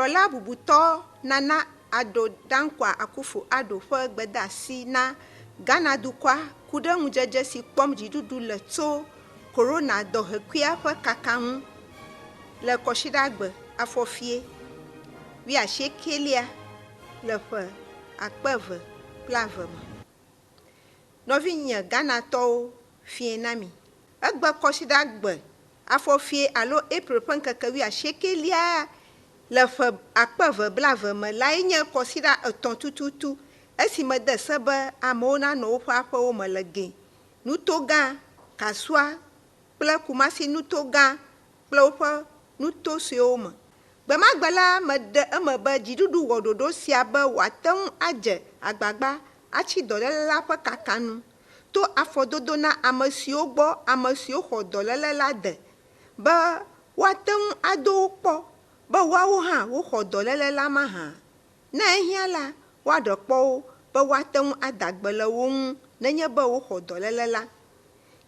dukplɔla bubutɔ Nana Addo Dankwa Akufo-Addo ƒe gbedasi na Ghana dukɔa ku ɖe ŋudzedze si kpɔm dziɖuɖu le tso korona dɔhekuia ƒe kaka ŋu le Kɔsiɖagbe afɔfie 19 le ƒe 2020 me. Nɔvinye Ghanatɔwo fie na mi. Egbe Kɔsiɖagbe afɔfie alo April ƒe ŋkeke 19 le ƒe 2020 me lae nye kɔsiɖa 3 tututu esi me de se be amewo nanɔ woƒe aƒewo me le ge. Nuto gã, Kasua kple Kumasi nuto gã kple woƒe nuto suewo me. Gbemagbe la me de eme be dziɖuɖu wɔ ɖoɖo sia be wòate ŋu adze agbagba atsi dɔléle la ƒe kaka nu to afɔdodo na ame siwo gbɔ ame siwo xɔ dɔléle la de be woate ŋu ado wo kpɔ be woawo hã woxɔ dɔléle la ma hã. Ne ehiã la, woaɖe kpɔ wo be woate ŋu ada gbe le wo ŋu nenye be woxɔ dɔléle la.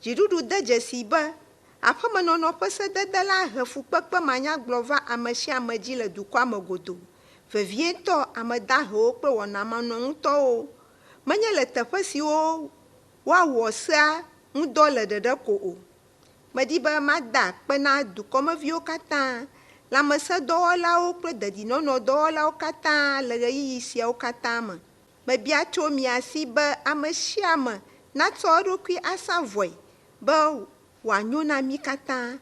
Dziɖuɖu de dzesi be aƒemenɔnɔ ƒe sedede la he fukpekpe manyagblɔ va ame sia ame dzi le dukɔa me godoo. Vevietɔ ame dahewo kple wɔnamanɔŋutɔwo menye le teƒe siwo woawɔ sea ŋudɔ le ɖeɖe ko o. Medi be mada akpe na dukɔmeviwo katã, lãmesẽdɔwɔlawo kple dedienɔnɔdɔwɔlawo katã le ɣeyiɣi siawo katã me. Mebia tso mia si be ame sia ame natsɔ eɖokui asa vɔe be wòanyo na mi katã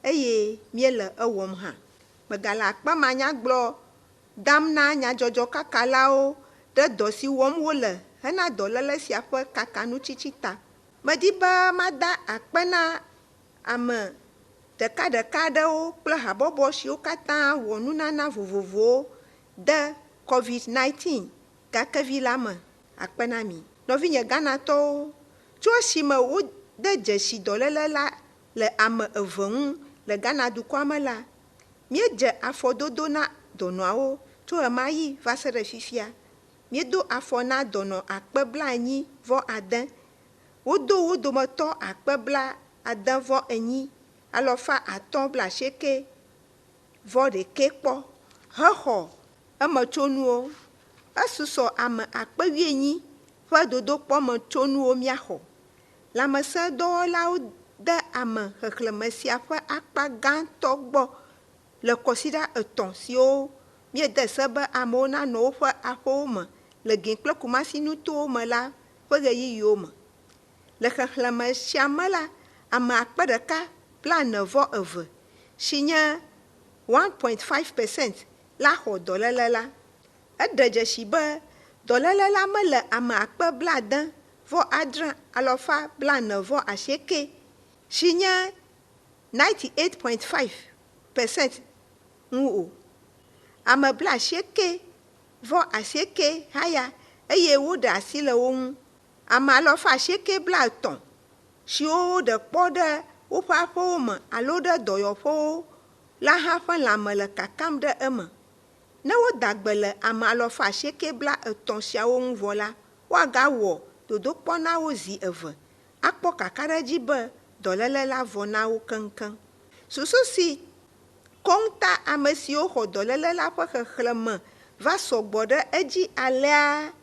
eye míele ewɔm hã. Megale akpe manyagblɔ dam na nyadzɔdzɔkakalawo ɖe dɔ si wɔm wole hena dɔléle sia ƒe kakanutsitsi ta. Medi be mada akpe na ame ɖekaɖeka aɖewo kple habɔbɔ siwo katã wɔ nunana vovovowo de COVID-19 gakevi la me. Akpe na mi. Nɔvinye Ghanatɔwo, tso esime wode dzesi dɔléle la le ame 2 ŋu le Ghana dukɔa me la, míedze afɔdodo na dɔnɔawo tso ɣe ma ɣi va se ɖe fifia. Míedo afɔ na dɔnɔ 86,000. Wodo wo dometɔ 68,591 kpɔ hexɔ emetsonuwo. Esusɔ ame 8,000 ƒe dodokpɔ metsonuwo míaxɔ. Lãmesẽdɔwɔlawo de ame xexlẽme sia ƒe akpa gãtɔ gbɔ le kɔsiɖa 3 siwo míede se be amewo nanɔ woƒe aƒewo me le Gĩ kple Kumasi nutowo me la ƒe ɣeyiɣiwo me. Le xexlẽme sia me la, ame 1,092 si nye 1.5% la xɔ dɔléle la. Eɖe dzesi be dɔléle la mele ame 67,990 si nye 98.5% ŋu o. Ame 99 haya eye woɖe asi le wo ŋu. Ame 930 siwo ɖe kpɔ ɖe woƒe aƒewo me alo ɖe dɔyɔƒewo la hã ƒe lãme le kakam ɖe eme. Ne woda gbe le ame 930 siawo ŋu vɔ la, woagawɔ dodokpɔ na wo zi 2 akpɔ kakaɖedzi be dɔléle la vɔ na wo keŋkeŋ. Susu si kɔŋta ame siwo xɔ dɔléle la ƒe xexlẽme va sɔgbɔ ɖe edzi alea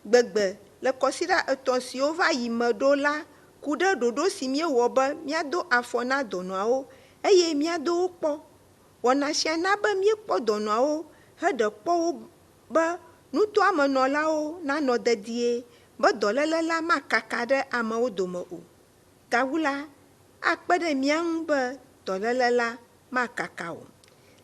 gbegbe le kɔsiɖa 3 siwo va yi me ɖo la ku ɖe ɖoɖo si míewɔ be míado afɔ na dɔnɔawo eye míado wo kpɔ. Wɔna sia na be míekpɔ dɔnɔawo heɖe kpɔ wo be nutoa me nɔlawo nanɔ dedie be dɔléle la makaka ɖe amewo dome o. Gawu la, akpe ɖe mía ŋu be dɔléle la makaka o.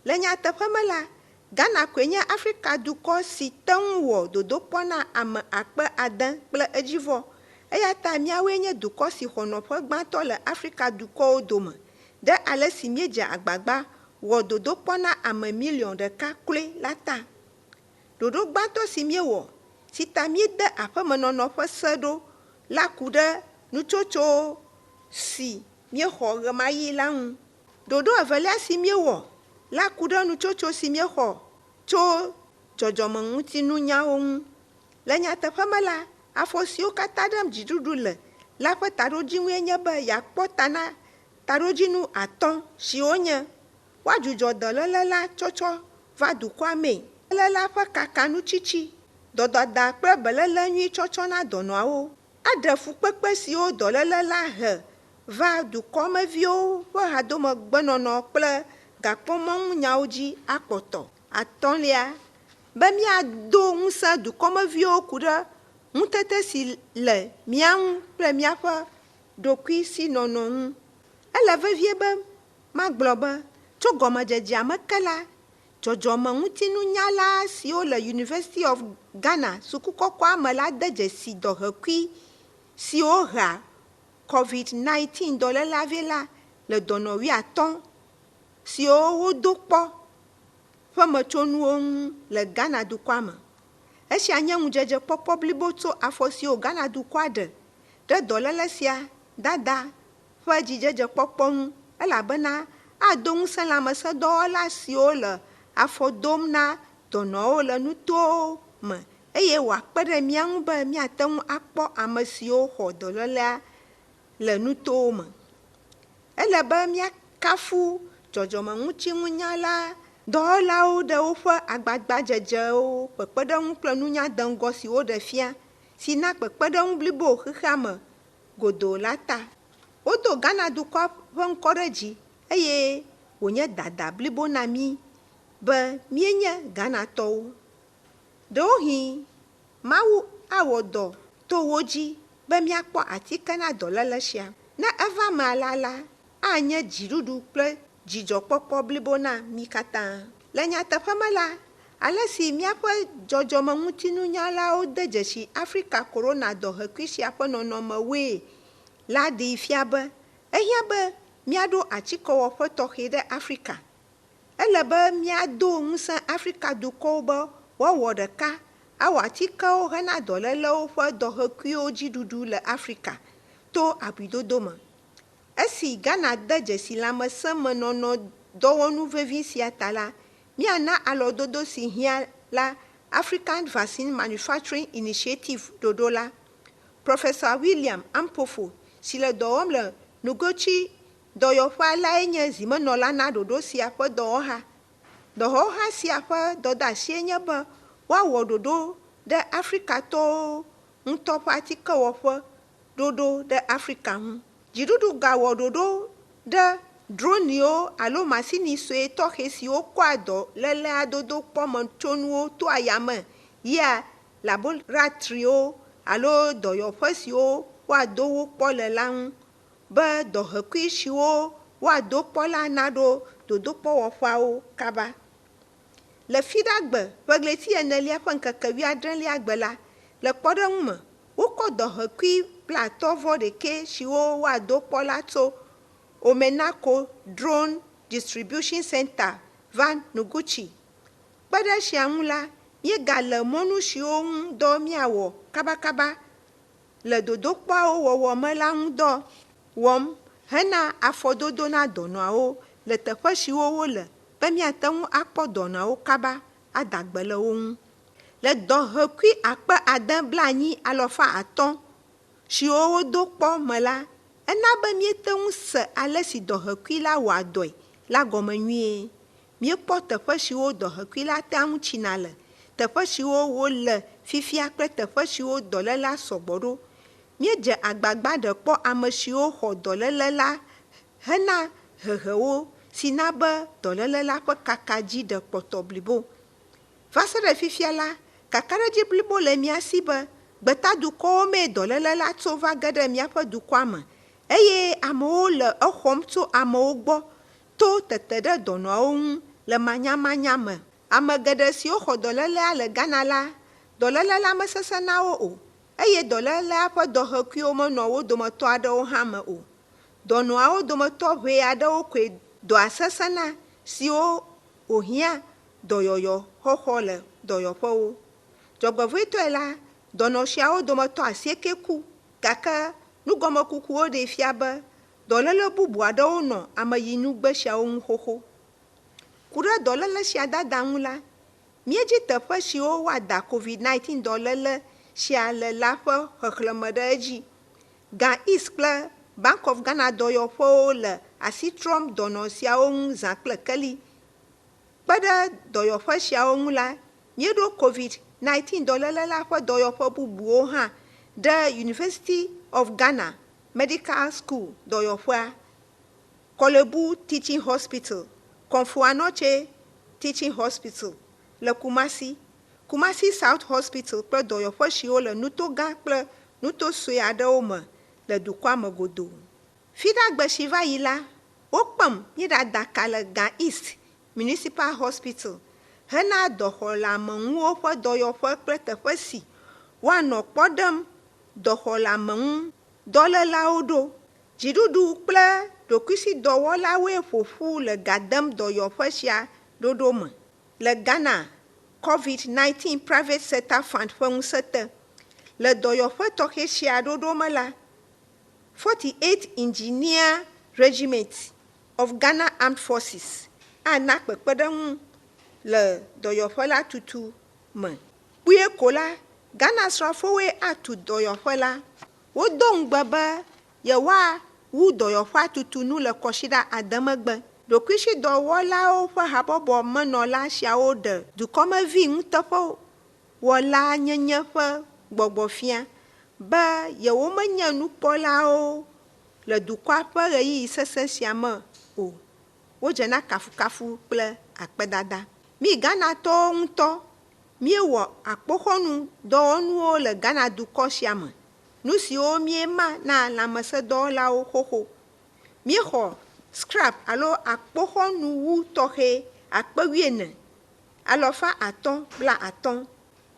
Le nyateƒe me la, Ghana koe nye Afrika dukɔ si te ŋu wɔ dodokpɔ na ame 6,000 kple edzivɔ. Eya ta míawoe nye dukɔ si xɔ nɔƒe gbãtɔ le Afrika dukɔwo dome ɖe ale si míedze agbagba wɔ dodokpɔ na ame 1,000,000 kloe la ta. Ɖoɖo gbãtɔ si míewɔ si ta míede aƒemenɔnɔ ƒe se ɖo la ku ɖe nutsotso si míexɔ ɣe ma ɣi la ŋu. Ɖoɖo evelia si míewɔ la ku ɖe nutsotso si míexɔ tso dzɔdzɔmeŋutinunyawo ŋu. Le nyateƒe me la, afɔ siwo katã ɖem dziɖuɖu le la ƒe taɖodzinue nye be yeakpɔ ta na taɖodzinu 5 siwo nye woadzudzɔ dɔléle la tsɔtsɔ va dukɔa me. Beléle ƒe kakanutsitsi, dɔdɔda kple beléle nyui tsɔtsɔ na dɔnɔawo. Aɖe fukpekpe siwo dɔléle la he va dukɔmeviwo ƒe hadomegbenɔnɔ kple gakpɔmɔŋunyawo dzi akpɔtɔ. Atɔ̃lia, be míado ŋusẽ dukɔmeviwo ku ɖe ŋutete si le mía ŋu kple míaƒe ɖokuisinɔnɔ ŋu. Ele vevie be magblɔ be tso gɔmedzedzea me ke la, dzɔdzɔmeŋutinunyala siwo le University of Ghana sukukɔkɔa me la de dzesi dɔhekui siwo hea COVID-19 dɔléla vie la le dɔnɔ 15 siwo wodo kpɔ ƒe metsonuwo ŋu le Ghana dukɔa me. Esia nye ŋudzedzekpɔkpɔ blibo tso afɔ siwo Ghana dukɔa ɖe ɖe dɔléle sia dada ƒe dzidzedzekpɔkpɔ ŋu, elabena ado ŋusẽ lãmesẽdɔwɔla siwo le afɔ dom na dɔnɔwo le nutowo me eye wòakpe ɖe mía ŋu be míate ŋu akpɔ ame siwo xɔ dɔlélea le nutowo me. Ele be míakafu dzɔdzɔmeŋutinunyala dɔwɔlawo ɖe woƒe agbagbadzedzewo, kpekpeɖeŋu kple nunyadeŋgɔ siwo ɖe fia si na kpekpeɖeŋu blibo xexea me godoo la ta. Wodo Ghana dukɔa ƒe ŋkɔ ɖe dzi eye wònye dada blibo na mí be míenye Ghanatɔwo. Ɖewohĩ Mawu awɔ dɔ to wo dzi be míakpɔ atike na dɔléle sia. Ne eva me alea la, anye dziɖuɖu kple dzidzɔkpɔkpɔ blibo na mí katã. Le nyateƒe me la, ale si míaƒe dzɔdzɔmeŋutinunyalawo de dzesi Afrika korona dɔhekui sia ƒe nɔnɔmewoe la ɖee fia be ehiã be míaɖo atikewɔƒe tɔxɛ ɖe Afrika. Ele be míado ŋusẽ Afrika dukɔwo be woawɔ ɖeka awɔ atikewo hena dɔlélewo ƒe dɔhekuiwo dziɖuɖu le Afrika to abidodo me. Esi Ghana de dzesi lãmesẽmenɔnɔ dɔwɔnu vevi sia ta la, míana alɔdodo si hiã la African Vaccine Manufacturing Initiative ɖoɖo la. Professor William Ampofo si le dɔ wɔm le Noguchi dɔyɔƒea lae nye zimenɔla na ɖoɖo sia ƒe dɔwɔha. Dɔwɔha sia ƒe dɔdeasie nye be woawɔ ɖoɖo ɖe Afrikatɔwo ŋutɔ ƒe atikewɔƒe ɖoɖo ɖe Afrika ŋu. Dziɖuɖu gawɔ ɖoɖo ɖe droniwo alo masini sue tɔxɛ siwo kɔa dɔlélea dodo kpɔ metsonuwo to ayame yia laboratriwo alo dɔyɔƒe siwo woado wo kpɔ le la ŋu be dɔhekui siwo woado kpɔ la naɖo dodokpɔwɔƒeawo kaba. Le Fiɖagbe ƒe ɣleti enelia ƒe ŋkeke 17 gbe la, le kpɔɖeŋu me, wokɔ dɔhekui 51 siwo woado kpɔ la tso Omenako Drone Distribution Center va Noguchi. Kpe ɖe sia ŋu la, míegale mɔnu siwo ŋu dɔ míawɔ kabakaba le dodokpɔawo wɔwɔ me la ŋu dɔ wɔm hena afɔdodo na dɔnɔawo le teƒe siwo wole be míate ŋu akpɔ dɔnɔawo kaba adagbe le wo ŋu. Le dɔhekui 690,500 siwo wodo kpɔ me la, ena be míete ŋu se ale si dɔhekui la wɔa dɔe la gɔme nyuie. Míekpɔ teƒe siwo dɔhekui la tea ŋu tsina le, teƒe siwo wole fifia kple teƒe siwo dɔléla sɔgbɔ ɖo. Míedze agbagba ɖe kpɔ ame siwo xɔ dɔléle la hena hehewo si na be dɔléle la ƒe kaka dzi ɖe kpɔtɔ blibo. Va se ɖe fifia la, kakaɖedzi blibo le mía si be gbetadukɔwo mee dɔléle la tso va ge ɖe míaƒe dukɔa me eye amewo le exɔm tso amewo gbɔ to tete ɖe dɔnɔawo ŋu le manyamanya me. Ame geɖe siwo xɔ dɔlélea le Ghana la, dɔléle la mesesẽ na wo o eye dɔlélea ƒe dɔhekuiwo menɔ wo dometɔ aɖewo hã me o. Dɔnɔawo dometɔ ʋɛ aɖewo koe dɔa sesẽ na siwo wòhiã dɔyɔyɔ xɔxɔ le dɔyɔƒewo. Dzɔgbevɔ̃etɔe la, dɔnɔ siawo dometɔ 90 ku gake nugɔmekukuwo ɖe fia be dɔléle bubu aɖewo nɔ ameyinugbe siawo ŋu xoxo. Ku ɖe dɔléle sia dada ŋu la, míedzi teƒe siwo woada COVID-19 dɔléle sia le la ƒe xexlẽme ɖe edzi. Ga East kple Bank of Ghana dɔyɔƒewo le asi trɔm dɔnɔ siawo ŋu zã kple keli. kpe ɖe dɔyɔƒe siawo ŋu la, míeɖo COVID-19 dɔléle la ƒe dɔyɔƒe bubuwo hã ɖe University of Ghana Medical School dɔyɔƒea, Kolebu Teaching Hospital, Komfo Anokye Teaching Hospital le Kumasi, Kumasi South Hospital kple dɔyɔƒe siwo le nuto gã kple nuto sue aɖewo me le dukɔa me godoo. Fiɖagbe si va yi la, wokpem míeɖada ka le Ga East Municipal Hospital hena dɔxɔleameŋuwo ƒe dɔyɔƒe kple teƒe si woanɔ kpɔ ɖem dɔxɔleameŋu dɔlélawo ɖo. Dziɖuɖu kple ɖokuisidɔwɔlawoe ƒoƒu le ga dem dɔyɔƒe sia ɖoɖo me. Le Ghana COVID-19 Private Sector Fund ƒe ŋusẽ te, le dɔyɔƒe tɔxɛ sia ɖoɖo me la, 48 Engineer Regiment of Ghana Armed Forces ana kpekpeɖeŋu le dɔyɔƒe la tutu me. Kpuie ko la, Ghana srafowoe atu dɔyɔƒe la. Wodo ŋugbe be yewoawu dɔyɔƒea tutunu le kɔsiɖa ade megbe. Ɖokuisidɔwɔlawo ƒe habɔbɔ menɔla siawo ɖe dukɔmevi ŋuteƒewɔla nyenye ƒe gbɔgbɔfia be yewomenye nukpɔlawo le dukɔa ƒe ɣeyiɣi sesẽ sia me o. Wodzena kafukafu kple akpedada. Mi Ghanatɔwo ŋutɔ, míewɔ akpoxɔnu dɔwɔnuwo le Ghana dukɔ sia me, nu siwo míema na lãmesẽdɔwɔlawo xoxo. Míexɔ scrap alo akpoxɔnuwu tɔxɛ 14,550.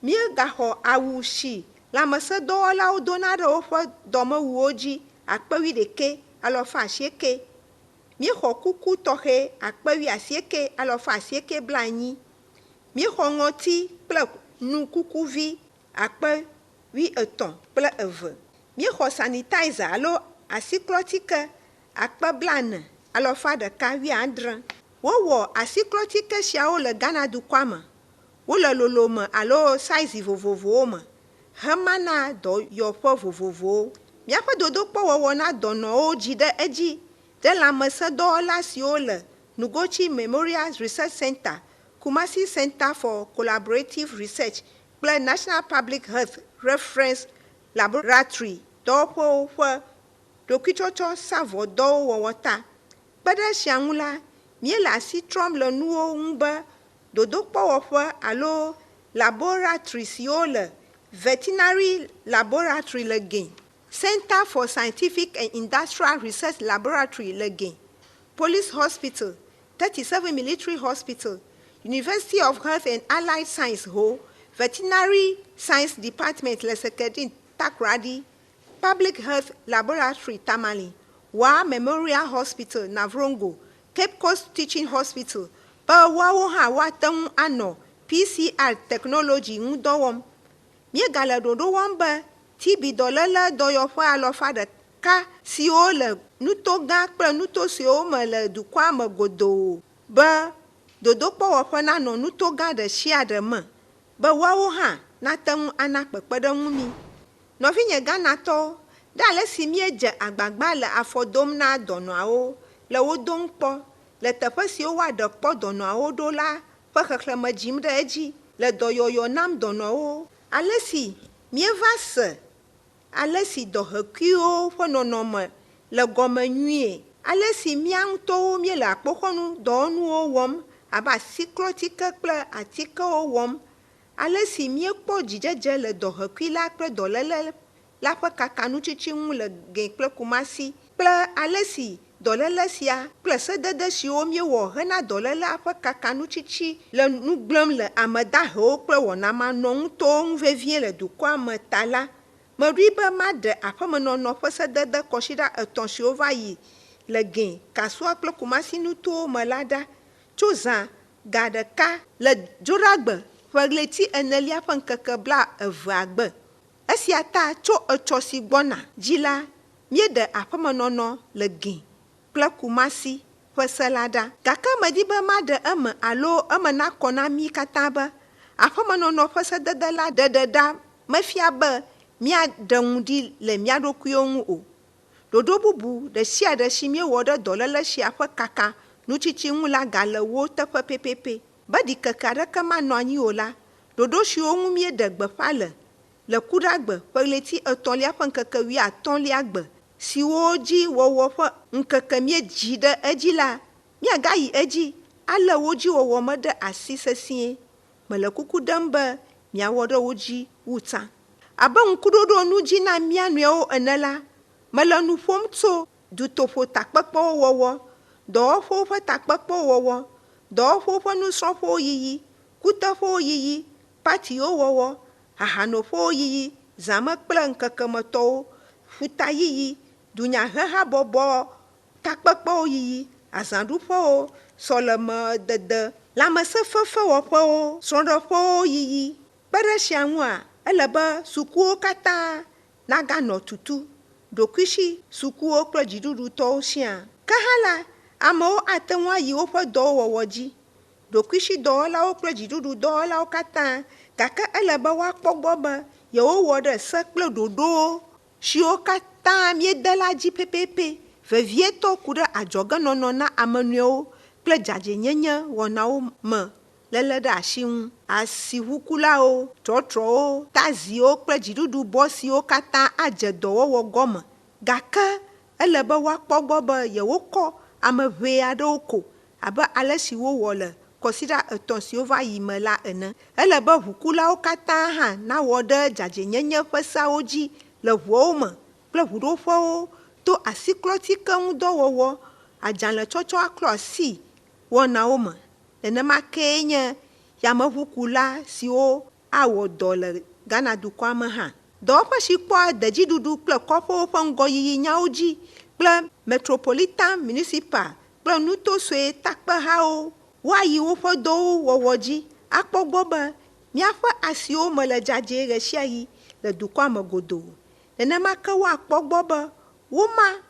Míegaxɔ awu si lãmesẽdɔwɔlawo dona ɖe woƒe dɔmewuwo dzi 11,900. Míexɔ kuku tɔxɛ 19,980. Míexɔ ŋɔti kple nu kukuvi 3,002. Míexɔ sanitizer alo asiklɔtike 40,117. Wowɔ asiklɔtike siawo le Ghana dukɔa me. Wole lolome alo size vovovowo me hema na dɔyɔƒe vovovowo. Míaƒe dodokpɔ wɔwɔ na dɔnɔwo dzi ɖe edzi ɖe lãmesẽdɔwɔla siwo le Nugochi Memorial Research Center, Kumasi Center for Collaborative Research kple National Public Health Reference Laboratory dɔwɔƒewo ƒe ɖokuitsɔtsɔ savɔ dɔwo wɔwɔ ta. Kpe ɖe sia ŋu la, míele asi trɔm le nuwo ŋu be dodokpɔwɔƒe alo laboratory siwo le Veterinary Laboratory le Gɛn, Center for Scientific and Industrial Research Laboratory le Gɛn, Police Hospital, 37 Military Hospital, University of Health and Allied Science Ho, Veterinary Science Department le Sekedin Takoradi, Public Health Laboratory Tamale, Wa Memorial Hospital Navrongo, Cape Coast Teaching Hospital, be woawo hã woate ŋu anɔ PCR technology ŋu dɔ wɔm. Míegale ɖoɖo wɔm be TB dɔléle dɔyɔƒe 100 siwo le nuto gã kple nuto siwo me le dukɔa me godoo be dodokpɔwɔƒe nanɔ nuto gã ɖe sia ɖe me be woawo hã nate ŋu ana kpekpeɖeŋu mi. Nɔvinye Ghanatɔwo, ɖe ale si míedze agbagba le afɔ dom na dɔnɔawo le wo dom kpɔ le teƒe siwo woaɖe kpɔ dɔnɔawo ɖo la ƒe xexlẽme dzim ɖe edzi le dɔyɔyɔ nam dɔnɔwo. Ale si míeva se ale si dɔhekuiwo ƒe nɔnɔme le gɔme nyuie, ale si mía ŋutɔwo míele akpoxɔnu dɔwɔnuwo wɔm abe asiklɔtike kple atikewo wɔm, ale si míekpɔ dzidzedze le dɔhekui la kple dɔléle la ƒe kakanutsitsi ŋu le Gɛn kple Kumasi, kple ale si dɔléle sia kple sedede siwo míewɔ hena dɔléle ƒe kakanutsitsi le nu gblẽm le ame dahewo kple wɔnamanɔŋutɔwo ŋu vevie le dukɔa me ta la, meɖoe be maɖe aƒemenɔnɔ ƒe sedede kɔsiɖa 3 siwo va yi le Gɛn, Kasua kple Kumasi nutowo me la ɖa tso zã ga ɖeka le Dzoɖagbe ƒe ɣleti 4 ƒe ŋkeke 22 gbe. Esia ta tso etsɔ si gbɔna dzi la, míeɖe aƒemenɔnɔ le Gɛn kple Kumasi ƒe se la ɖa. Gake medi be maɖe eme alo eme nakɔ na mí katã be aƒemenɔnɔ ƒe sedede la ɖeɖe ɖa mefia be míaɖe ŋu ɖi le mía ɖokuiwo ŋu o. Ɖoɖo bubu ɖe sia ɖe si míewɔ ɖe dɔléle sia ƒe kaka nutsitsi ŋu la gale wo teƒe pɛpɛpɛ. be ɖikeke aɖeke manɔ anyi o la, ɖoɖo siwo ŋu míeɖe gbeƒã le kuɖagbe ƒe ɣleti 3 ƒe ŋkeke 15 gbe, siwo dzi wɔwɔ ƒe ŋkeke míedzi ɖe edzi la, míagayi edzi, alé wo dzi wɔwɔ me ɖe asi sesĩe. Mele kuku ɖem be miawɔ ɖe wo dzi wu tsã. Abe ŋkuɖoɖo nu dzi na mía nɔewo ene la, mele nu ƒom tso dutoƒo takpekpewo wɔwɔ, dɔwɔƒewo ƒe takpekpewo wɔwɔ, dɔwɔƒewo ƒe nusrɔ̃ƒewo yiyi, kuteƒewo yiyi, patiwo wɔwɔ, ahanoƒewo yiyi, zãme kple ŋkekemetɔwo, ƒuta yiyi, dunyahehabɔbɔ takpekpewo yiyi, azãɖuƒewo, sɔlemedede, lãmesẽfefewɔƒewo, srɔ̃ɖeƒewo yiyi. Kpe ɖe sia ŋua, ele be sukuwo katã naganɔ tutu, ɖokuishi sukuwo kple dziɖuɖutɔwo siaa. Ke hã la, amewo ate ŋu ayi woƒe dɔwo wɔwɔ dzi, ɖokuishi dɔwɔlawo kple dziɖuɖu dɔwɔlawo katã, gake ele be woakpɔ gbɔ be yewowɔ ɖe se kple ɖoɖowo siwo katã míede la dzi pɛpɛpɛ, vevietɔ ku ɖe adzɔgenɔnɔ na ame nɔewo kple dzadzɛnyenye wɔnawo me léle ɖe asi ŋu. Asiʋukulawo, trɔtrɔwo, taziwo kple dziɖuɖu bɔ siwo katã adze dɔwɔwɔ gɔme, gake ele be woakpɔ gbɔ be yewokɔ ame ʋɛ aɖewo ko abe ale si wowɔ le kɔsiɖa 3 siwo va yi me la ene. Ele be ʋukulawo katã hã nawɔ ɖe dzadzɛnyenye ƒe seawo dzi le ʋuawo me kple ʋuɖoƒewo to asiklɔtike ŋu dɔwɔwɔ, adzalẽtsɔtsɔ aklɔ asi wɔnawo me. Nenema kee nye yameʋukula siwo awɔ dɔ le Ghana dukɔa me hã. Dɔwɔƒe si kpɔa dedziɖuɖu kple kɔƒewo ƒe ŋgɔyiyi nyawo dzi kple metropolitan municipal kple nuto sue takpehawo, woayi woƒe dɔwo wɔwɔ dzi, akpɔ gbɔ be míaƒe asiwo me le dzadzɛ ɣe sia ɣi le dukɔa me godoo. Nenema ke woakpɔ gbɔ be woma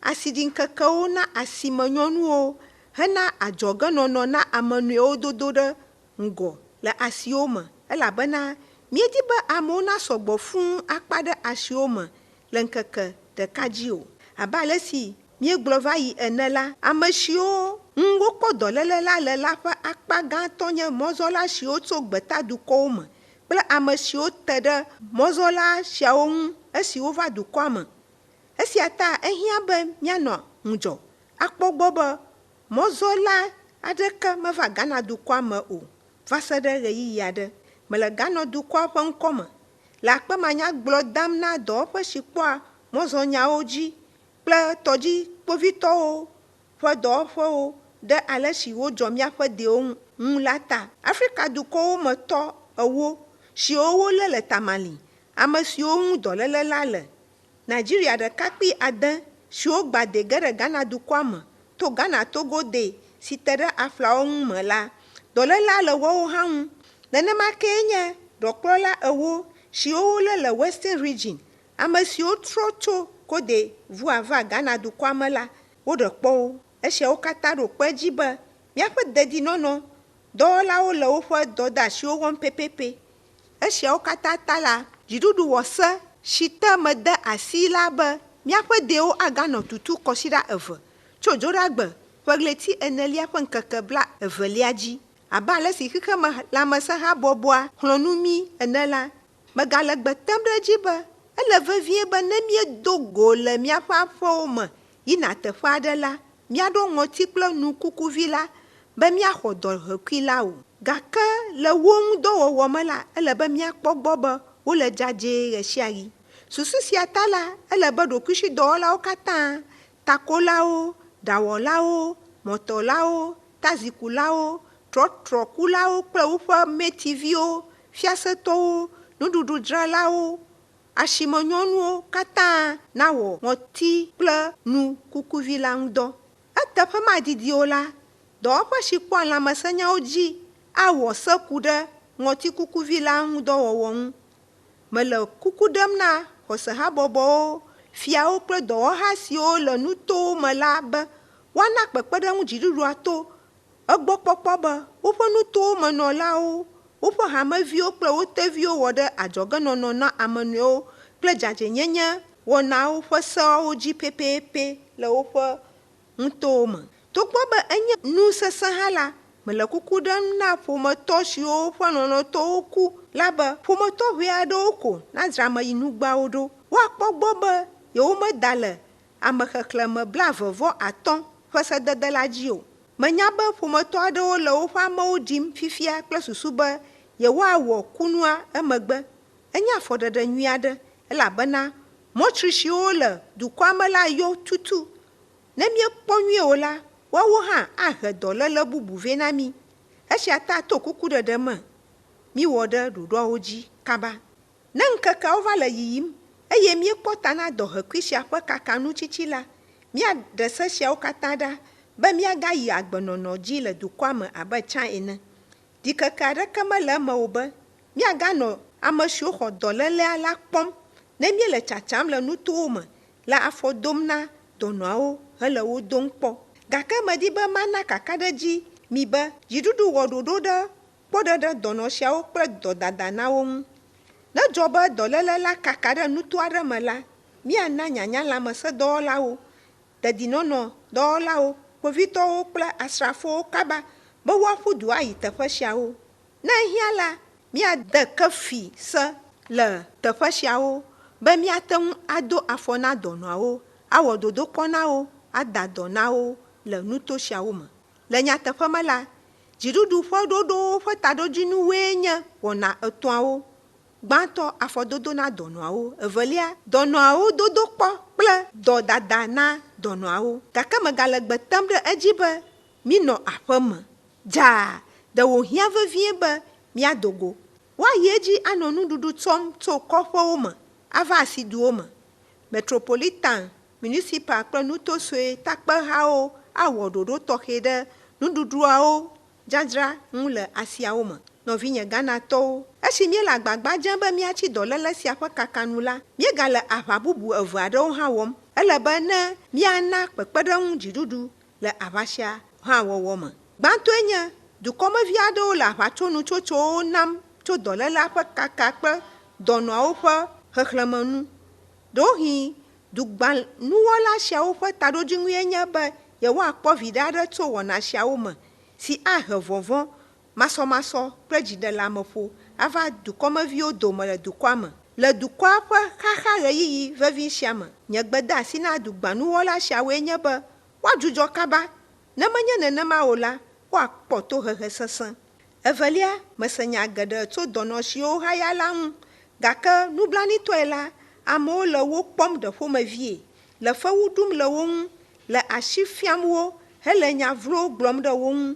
asiɖiŋkekewo na asimenyɔnuwo hena adzɔgenɔnɔ na ame nɔewo dodo ɖe ŋgɔ le asiwo me, elabena míedi be amewo nasɔgbɔ fũu akpa ɖe asiwo me le ŋkeke ɖeka dzi o. Abe ale si míegblɔ va yi ene la, ame siwo ŋu wokpɔ dɔléle la le la ƒe akpa gãtɔ nye mɔzɔla siwo tso gbetadukɔwo me kple ame siwo te ɖe mɔzɔla siawo ŋu esi wova dukɔa me. Esia ta ehiã be míanɔ ŋudzɔ akpɔ gbɔ be mɔzɔla aɖeke meva Ghana dukɔa me o va se ɖe ɣeyiɣi aɖe. Mele Ghana dukɔa ƒe ŋkɔme le akpemanyagblɔ dam na dɔwɔƒe si kpɔa mɔzɔnyawo dzi kple tɔdzi kpovitɔwo ƒe dɔwɔƒewo ɖe ale si wodzɔ míaƒe dewo ŋu la ta. Afrika dukɔwo me tɔ ewo siwo wolé le tamali, ame siwo ŋu dɔléle la le. Nigeria ɖekakpui 6 siwo gba de ge ɖe Ghana dukɔa me to Ghana Togo de si te ɖe aflawo ŋu me la, dɔléla le woawo hã ŋu. Nenema kee nye ɖɔkplɔla ewo siwo wolé le Western Region, ame siwo trɔ tso Côte d'Ivoire va Ghana dukɔa me la, woɖe kpɔ wo. Esiawo katã ɖo kpe dzi be míaƒe dedinɔnɔ dɔwɔlawo le woƒe dɔdeasiwo wɔm pɛpɛpɛ. Esiawo katã ta la, dziɖuɖu wɔ se si te mede asi la be míaƒe dewo aganɔ tutu kɔsiɖa 2 tso Dzoɖagbe ƒe ɣleti 4 ƒe ŋkeke 22 dzi. Abe ale si xexeme lãmesẽhabɔbɔa xlɔ̃ nu mí ene la, megale gbe tem ɖe edzi be ele vevie be ne míedo go le míaƒe aƒewo me yina teƒe aɖe la, míaɖo ŋɔti kple nu kukuvi la be míaxɔ dɔhekui la o. Gake le wo ŋu dɔwɔwɔ me la, ele be míakpɔ gbɔ be wole dzadzɛ ɣe sia ɣi. Susu sia ta la, ele be ɖokuishi dɔwɔlawo katã, takolawo, ɖawɔlawo, mɔtɔlawo, tazikulawo, trɔtrɔkulawo kple woƒe metiviwo, fiasetɔwo, nuɖuɖudzralawo, asimenyɔnuwo katã nawɔ ŋɔti kple nu kukuvi la ŋu dɔ. Eteƒe madidi o la, dɔwɔƒe si kpɔa lãmesẽnyawo dzi awɔ se ku ɖe ŋɔti kukuvi la ŋu dɔwɔwɔ ŋu. Mele kuku ɖem na xɔsehabɔbɔwo, fiawo kple dɔwɔha siwo le nutowo me la be woana kpekpeɖeŋu dziɖuɖua to egbɔ kpɔkpɔ be woƒe nutowo me nɔlawo, woƒe hameviwo kple wo teviwo wɔ ɖe adzɔgenɔnɔ na ame nɔewo kple dzadzɛnyenye wɔnawo ƒe seawo dzi pɛpɛpɛ le woƒe nutowo me. Togbɔ be enye nu sesẽ hã la, mele kuku ɖem na ƒometɔ siwo ƒe lɔlɔ̃tɔwo ku la be ƒometɔ ʋɛ aɖewo ko nadzra ameyinugbawo ɖo. Woakpɔ gbɔ be yewomeda le ame xexlẽme 25 ƒe sedede la dzi o. Menya be ƒometɔ aɖewo le woƒe amewo ɖim fifia kple susu be yewoawɔ kunua emegbe. Enye afɔɖeɖe nyui aɖe elabena mɔtri siwo le dukɔa me la yɔ tutu. Ne míekpɔ nyuie o la, woawo hã ahe dɔléle bubu vɛ na mí. Esia ta to kukuɖeɖe me, míwɔ ɖe ɖoɖoawo dzi kaba. Ne ŋkekeawo va le yiyim eye míekpɔ ta na dɔhekui sia ƒe kakanu tsitsi la, míaɖe se siawo katã ɖa be míagayi agbenɔnɔ dzi le dukɔa me abe tsã ene. Ɖikeke aɖeke mele eme o be míaganɔ ame siwo xɔ dɔlélea la kpɔm ne míele tsatsam le nutowo me le afɔ dom na dɔnɔawo hele wo dom kpɔ. Gake medi be mana kakaɖedzi mi be dziɖuɖu wɔ ɖoɖo ɖe kpɔɖeɖe dɔnɔ siawo kple dɔdada na wo ŋu. Ne dzɔ be dɔléle la kaka ɖe nuto aɖe me la, míana nyanya lãmesẽdɔwɔlawo, dedinɔnɔ dɔwɔlawo, kpovitɔwo kple asrafowo kaba be woaƒu du ayi teƒe siawo. Ne ehiã la, míade kefi se le teƒe siawo be míate ŋu ado afɔ na dɔnɔawo, awɔ dodokpɔ na wo, ada dɔ na wo le nuto siawo me. Le nyateƒe me la, dziɖuɖu ƒe ɖoɖowo ƒe taɖodzinuwoe nye wɔna 3-awo. Gbãtɔ, afɔdodo na dɔnɔawo. Evelia, dɔnɔawo dodo kpɔ kple dɔdada na dɔnɔawo. Gake megale gbe tem ɖe edzi be mínɔ aƒe me. Dzaa, ɖewo hiã vevie be míadogo. Woayi edzi anɔ nuɖuɖu tsɔm tso kɔƒewo me ava asiduwo me. Metropolitan, municipal kple nuto sue takpehawo awɔ ɖoɖo tɔxɛ ɖe nuɖuɖuawo dzadzra ŋu le asiawo me. Nɔvinye Ghanatɔwo, esi míele agbagba dzem be míatsi dɔléle sia ƒe kakanu la, míegale aʋa bubu 2 aɖewo hã wɔm. Ele be ne míana kpekpeɖeŋu dziɖuɖu le aʋa sia hã wɔwɔ me. Gbãtɔe nye dukɔmevi aɖewo le aʋatsɔnutsotsowo nam tso dɔléle ƒe kaka kple dɔnɔawo ƒe xexlẽme nu. Ɖohi dugbanuwɔla siawo ƒe taɖodzinue nye be yewoakpɔ viɖe aɖe tso wɔna siawo me si ahe vɔvɔ̃ masɔmasɔ kple dziɖeleameƒo ava dukɔmeviwo dome le dukɔa me. Le dukɔa ƒe xaxa ɣeyiɣi vevi sia me, nye gbedeasi na dugbanuwɔla siawoe nye be woadzudzɔ kaba. Ne menye nenema o la, woakpɔ tohehe sesẽ. Evelia, mese nya geɖe tso dɔnɔ siwo haya la ŋu, gake nublanitɔe la, amewo le wo kpɔm ɖe ƒomevie, le fewu ɖum le wo ŋu, le asi fiam wo hele nya vlo gblɔm ɖe wo ŋu.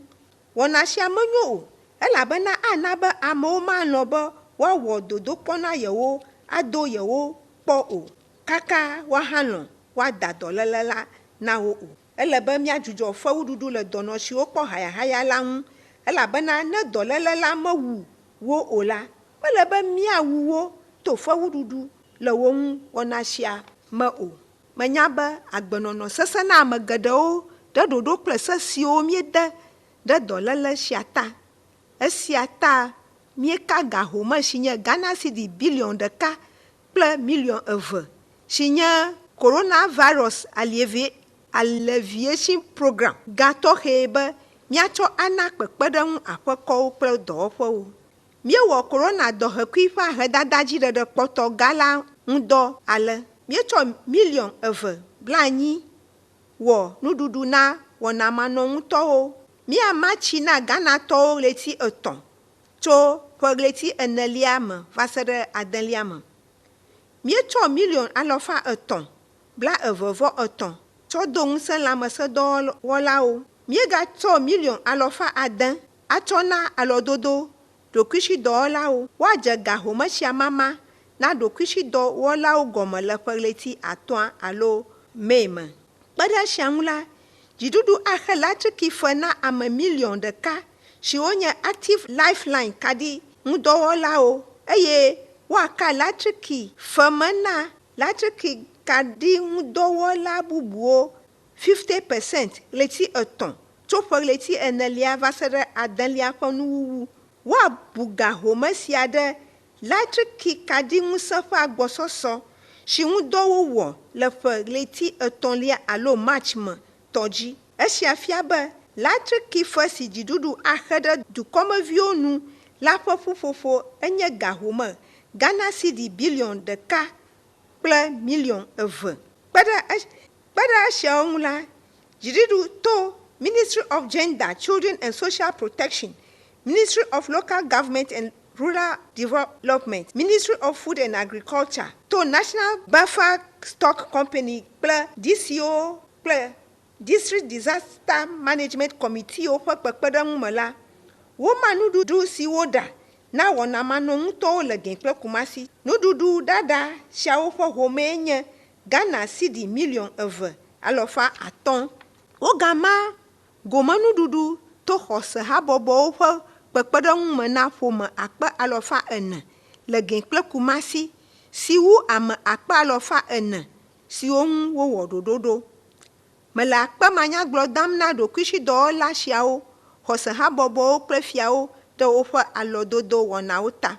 Wɔna sia menyo o, elabena ana be amewo manɔ be woawɔ dodokpɔ na yewo, ado yewo kpɔ o, kaka woaha lɔ̃ woada dɔléle la na wo o. Ele be míadzudzɔ fewuɖuɖu le dɔnɔ siwo kpɔ hayahaya la ŋu, elabena ne dɔléle la mewu wo o la, mele be míawu wo to fewuɖuɖu le wo ŋu wɔna sia me o. Menya be agbenɔnɔ sesẽ na ame geɖewo ɖe ɖoɖo kple se siwo míede ɖe dɔléle sia ta. Esia ta míeka ga home si nye Ghana cedi biliɔn 1 kple miliɔn 2 si nye coronavirus alleviation program gatɔxɛ be míatsɔ ana kpekpeɖeŋu aƒekɔwo kple dɔwɔƒewo. Míewɔ corona dɔhekui ƒe ahedada dziɖeɖe kpɔtɔ gã la ŋudɔ ale. Míetsɔ miliɔn 2.80 wɔ nuɖuɖu na wɔnamanɔŋutɔwo. Míama tsi na Ghanatɔwo ɣleti 3 tso ƒe ɣleti 4 me va se ɖe 8 me. Míetsɔ miliɔn 323 tsɔ do ŋusẽ lãmesẽdɔwɔlawo. Míegatsɔ miliɔn 600 atsɔ na alɔdodo ɖokuisidɔwɔlawo. Woadze ga home sia mama na ɖokuisidɔwɔlawo gɔme le ƒe ɣleti 5 alo Mei me. Kpe ɖe sia ŋu la, dziɖuɖu axe latriki fe na ame miliɔn 1 siwo nye Active Lifeline kaɖi ŋudɔwɔlawo eye woaka latriki fe me na latriki kaɖi ŋudɔwɔla bubuwo 50% ɣleti 3 tso ƒe ɣleti 4 va se ɖe 8 ƒe nuwuwu. Woabu ga home sia ɖe latriki kaɖi ŋusẽ ƒe agbɔsɔsɔ si ŋu dɔ wowɔ le ƒe ɣleti 3 alo March me tɔ dzi. Esia fia be Latre qui fait si dziɖuɖu axe ɖe dukɔmeviwo nu la ƒe ƒuƒoƒo enye gahome Ghana cedi bilion 1 kple milion 2. Kpe ɖe esiawo ŋu la, dziɖuɖu to Ministry of Gender, Children and Social Protection, Ministry of Local Government and Rural Development, Ministry of Food and Agriculture, to National Buffer Stock Company kple DCO kple District Disaster Management Committee ƒe kpekpeɖeŋu me la, woma nuɖuɖu si woɖa na wɔnamanɔŋutɔwo le Gɛ kple Kumasi. Nuɖuɖu ɖaɖa siawo ƒe homee nye Ghana cedi milion 2.5. Wogama gomenuɖuɖu to xɔse habɔbɔwo ƒe kpekpeɖeŋu me na ƒome 400,000 le Gɛ kple Kumasi, si wu ame 400,000 siwo ŋu wowɔ ɖoɖoɖo. Mele akpe manyagblɔ dam na ɖokuisidɔwɔla siawo, xɔse habɔbɔwo kple fiawo ɖe woƒe alɔdodo wɔnawo ta.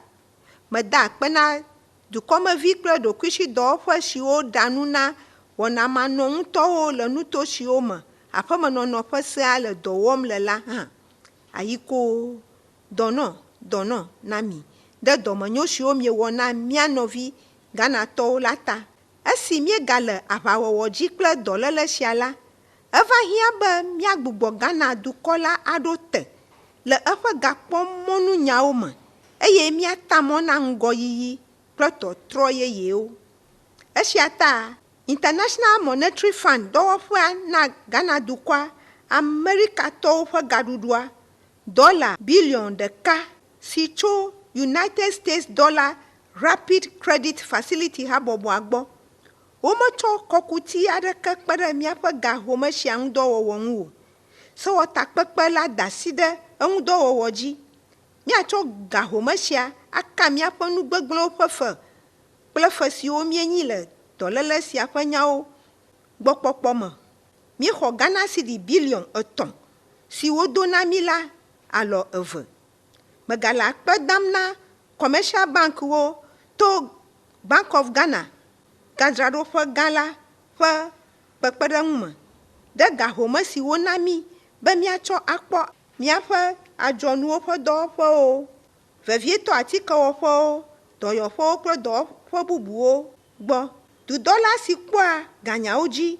Meda akpe na dukɔmevi kple ɖokuisidɔwɔƒe siwo ɖa nu na wɔnamanɔŋutɔwo le nuto siwo me aƒemenɔnɔ ƒe sea le dɔ wɔm le la hã. Ayiko dɔnɔ na mi ɖe dɔmenyo siwo miewɔ na mía nɔvi Ghanatɔwo la ta. Esi míegale aʋawɔwɔ dzi kple dɔléle sia la, eva hiã be míagbugbɔ Ghana dukɔ la aɖo te le eƒe gakpɔmɔnunyawo me eye míata mɔ na ŋgɔyiyi kple tɔtrɔ yeyewo. Esia ta, International Monetary Fund dɔwɔƒea na Ghana dukɔa Amerikatɔwo ƒe gaɖuɖua $1 bilion si tso United States dollar Rapid Credit Facility habɔbɔa gbɔ. Wometsɔ kɔkuti aɖeke kpe ɖe míaƒe gahome sia ŋu dɔwɔwɔ ŋu o. Sewɔtakpekpe la da asi ɖe eŋudɔwɔwɔ dzi. Míatsɔ gahome sia aka míaƒe nugbegblẽwo ƒe fe kple fe siwo míenyi le dɔléle sia ƒe nyawo gbɔ kpɔkpɔ me. Míexɔ Ghana cedi bilion 3 si wodo na mí la alɔ 2. Megale akpe dam na Commercial Bank wo to Bank of Ghana gadzraɖoƒe gã la ƒe kpekpeɖeŋu me ɖe gahome si wona mí be míatsɔ akpɔ míaƒe adzɔnuwo ƒe dɔwɔƒewo, vevietɔ atikewɔƒewo, dɔyɔƒewo kple dɔwɔƒe bubuwo gbɔ. Dudɔla si kpɔa ganyawo dzi,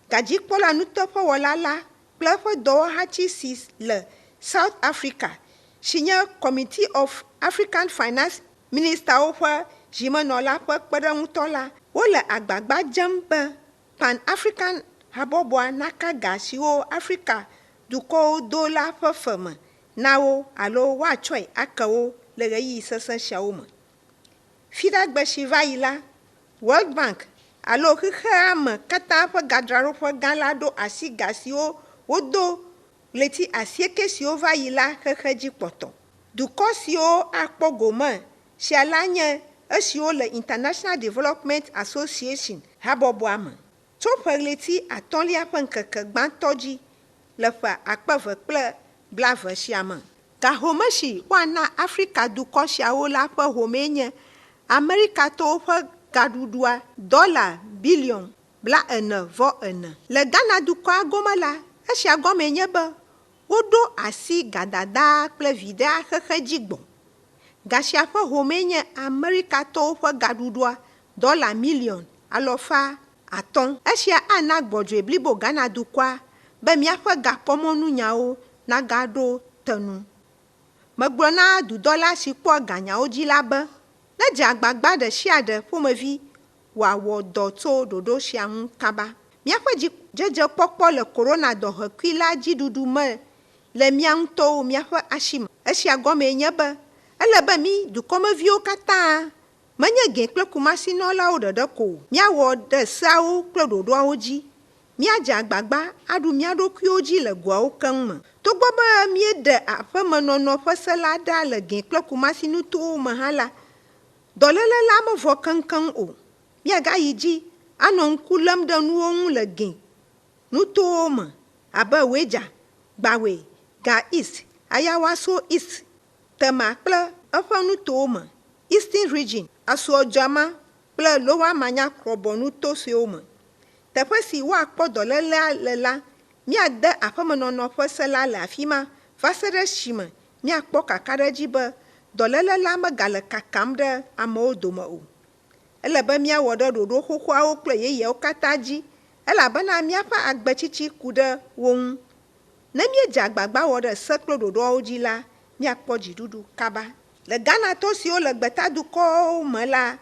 gadzikpɔla nuteƒewɔla la kple eƒe dɔwɔhatsi si le South Africa, si nye Committee of African Finance Ministerwo ƒe zimenɔla ƒe kpeɖeŋutɔ la, wole agbagba dzem be Pan-African habɔbɔa naka ga siwo Afrika dukɔwo do la ƒe fe me na wo alo woatsɔe ake wo le ɣeyiɣi sesẽ siawo me. Fiɖagbe si va yi la, World Bank alo xexea me katã ƒe gadzraɖoƒe gã la ɖo asi ga siwo wodo ɣleti 90 siwo va yi la xexe dzi kpɔtɔ. Dukɔ siwo akpɔ gome sia la nye esiwo le International Development Association habɔbɔa me. Tso ƒe ɣleti 5 ƒe ŋkeke gbãtɔ dzi le ƒe 2020 sia me. Gahome si woana Afrika dukɔ siawo la ƒe homee nye Amerikatɔwo ƒe gaɖuɖua $40 bilion 44. Le Ghana dukɔa gome la, esia gɔmee nye be woɖo asi gadada kple viɖe axexe dzi gbɔ. Gasia ƒe homee nye Amerikatɔwo ƒe gaɖuɖua $1 milion 500. Esia ana gbɔdzɔe blibo Ghana dukɔa be míaƒe gakpɔmɔnunyawo nagaɖo tenu. Megblɔ na dudɔla si kpɔ ganyawo dzi la be nedze agbagba ɖe sia ɖe ƒomevi wòawɔ dɔ tso ɖoɖo sia ŋu kaba. Míaƒe dzidzedzekpɔkpɔ le korona dɔhekui la dziɖuɖu me le mía ŋutɔwo míaƒe asi me. Esia gɔmee nye be ele be mí dukɔmeviwo katã, menye Gɛ kple Kumasi nɔlawo ɖeɖe ko, míawɔ ɖe seawo kple ɖoɖoawo dzi. Míadze agbagba aɖu mía ɖokuiwo dzi le goawo keŋ me. Togbɔ be míeɖe aƒemenɔnɔ ƒe se la ɖa le Gɛ kple Kumasi nutowo me hã la, dɔléle la mevɔ keŋkeŋ o. Míagayi dzi anɔ ŋku lém ɖe nuwo ŋu le Gɛ nutowo me abe Weja, Gbawe, Ga East, Ayawaso East, Tema kple eƒe nutowo me, Eastern Region, Asuɔdzama kple Lower Manya Krɔbɔ nuto suewo me. Teƒe si woakpɔ dɔlélea le la, míade aƒemenɔnɔ ƒe se la le afi ma va se ɖe esime míakpɔ kaka ɖe dzi be dɔléle la megale kakam ɖe amewo dome o. Ele be míawɔ ɖe ɖoɖo xoxoawo kple yeyeawo katã dzi, elabena míaƒe agbetsitsi ku ɖe wo ŋu. Ne míedze agbagba wɔ ɖe se kple ɖoɖoawo dzi la, míakpɔ dziɖuɖu kaba. Le Ghanatɔ siwo le gbetadukɔwo me la,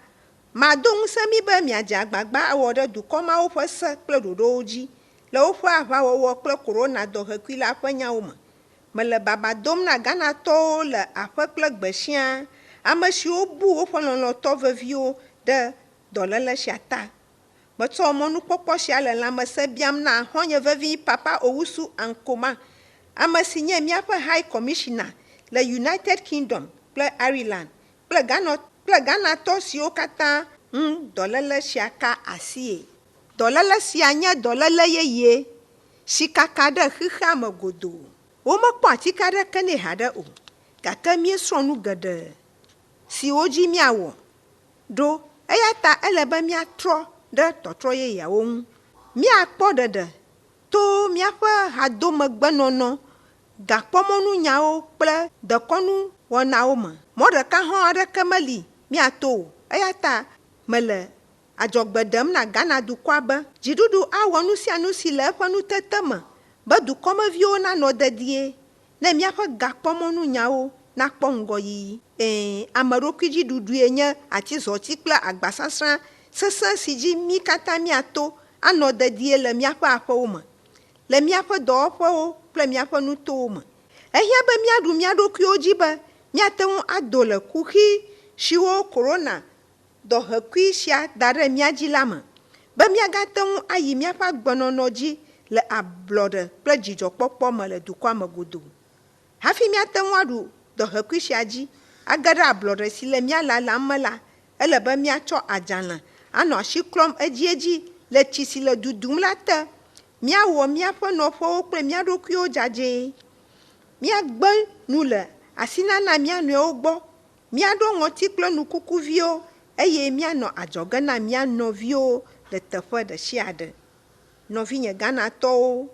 mado ŋusẽ mi be miadze agbagba awɔ ɖe dukɔ mawo ƒe se kple ɖoɖowo dzi le woƒe aʋawɔwɔ kple korona dɔhekui la ƒe nyawo me. Mele baba dom na Ghanatɔwo le aƒe kple gbe sia, ame siwo bu woƒe lɔlɔ̃tɔ veviwo ɖe dɔléle sia ta. Metsɔ mɔnukpɔkpɔ sia le lãmesẽ biam na xɔ̃nye vevi Papa Owusu Ankoma, ame si nye míaƒe High Commissioner le United Kingdom kple Ireland kple Ghanatɔ siwo katã ŋu dɔléle sia ka asie. Dɔléle sia nye dɔléle yeye si kaka ɖe xexea me godoo. Womekpɔ atsike aɖeke nɛ haɖe o, gake míesrɔ̃ nu geɖe siwo dzi míawɔ ɖo, eya ta ele be míatrɔ ɖe tɔtrɔ yeyeawo ŋu. Míakpɔ ɖeɖe to míaƒe hadomegbenɔnɔ, gakpɔmɔnunyawo kple dekɔnu wɔnawo me. Mɔ ɖeka hɔ̃ aɖeke meli míato o, eya ta mele adzɔgbe ɖem na Ghana dukɔa be dziɖuɖu awɔ nu sia nu si le eƒe nutete me be dukɔmeviwo nanɔ dedie, ne míaƒe gakpɔmɔnunyawo nakpɔ ŋgɔyiyi. Ameɖokuidziɖuɖue nye atizɔti kple agbasasrã sesẽ si dzi mí katã míato anɔ dedie le míaƒe aƒewo me, le míaƒe dɔwɔƒewo kple míaƒe nutowo me. Ehiã be míaɖu mía ɖokuiwo dzi be míate ŋu ado le kuxi siwo korona dɔhekui sia da ɖe mía dzi la me, be míagate ŋu ayi míaƒe agbenɔnɔ dzi le ablɔɖe kple dzidzɔkpɔkpɔ me le dukɔa me godoo. Hafi míate ŋu aɖu dɔhekui sia dzi age ɖe ablɔɖe si le mía lalam me la, ele be míatsɔ adzalẽ anɔ asi klɔm edzi le tsi si le dudum la te. Míawɔ míaƒe nɔƒewo kple mía ɖokuiwo dzadzɛ. Míagbe nu le asi nana mía nɔewo gbɔ. Míaɖo ŋɔti kple nukukuviwo eye míanɔ adzɔge na mía nɔviwo le teƒe ɖe sia ɖe. Nɔvinye Ghanatɔwo,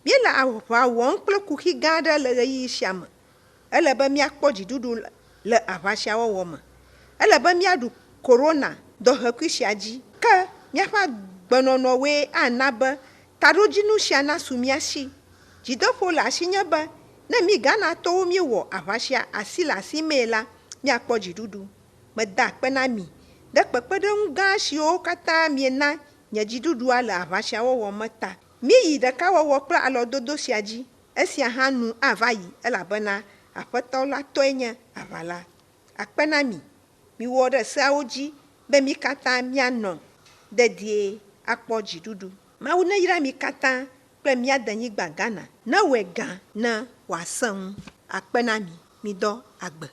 míele aʋa wɔm kple kuxi gã aɖe le ɣeyiɣi sia me. Ele be míakpɔ dziɖuɖu le aʋa sia wɔwɔ me. Ele be míaɖu korona dɔhekui sia dzi. Ke míaƒe agbenɔnɔwoe ana be taɖodzinu sia nasu mía si. Dzideƒo le asi nye be ne mí Ghanatɔwo míewɔ aʋa sia asi le asi mee la, míakpɔ dziɖuɖu. Meda akpe na mi ɖe kpekpeɖeŋu gã siwo katã miena nye dziɖuɖua le aʋa sia wɔwɔ me ta. Míeyi ɖekawɔwɔ kple alɔdodo sia dzi. Esia hã nu ava yi elabena Aƒetɔ la tɔe nye aʋa la. Akpe na mi, miwɔ ɖe seawo dzi be mi katã míanɔ dedie akpɔ dziɖuɖu. Mawu neyra mi katã kple mía denyigba Ghana, ne wɔe gã ne wòasẽ ŋu. Akpe na mi, midɔ agbe.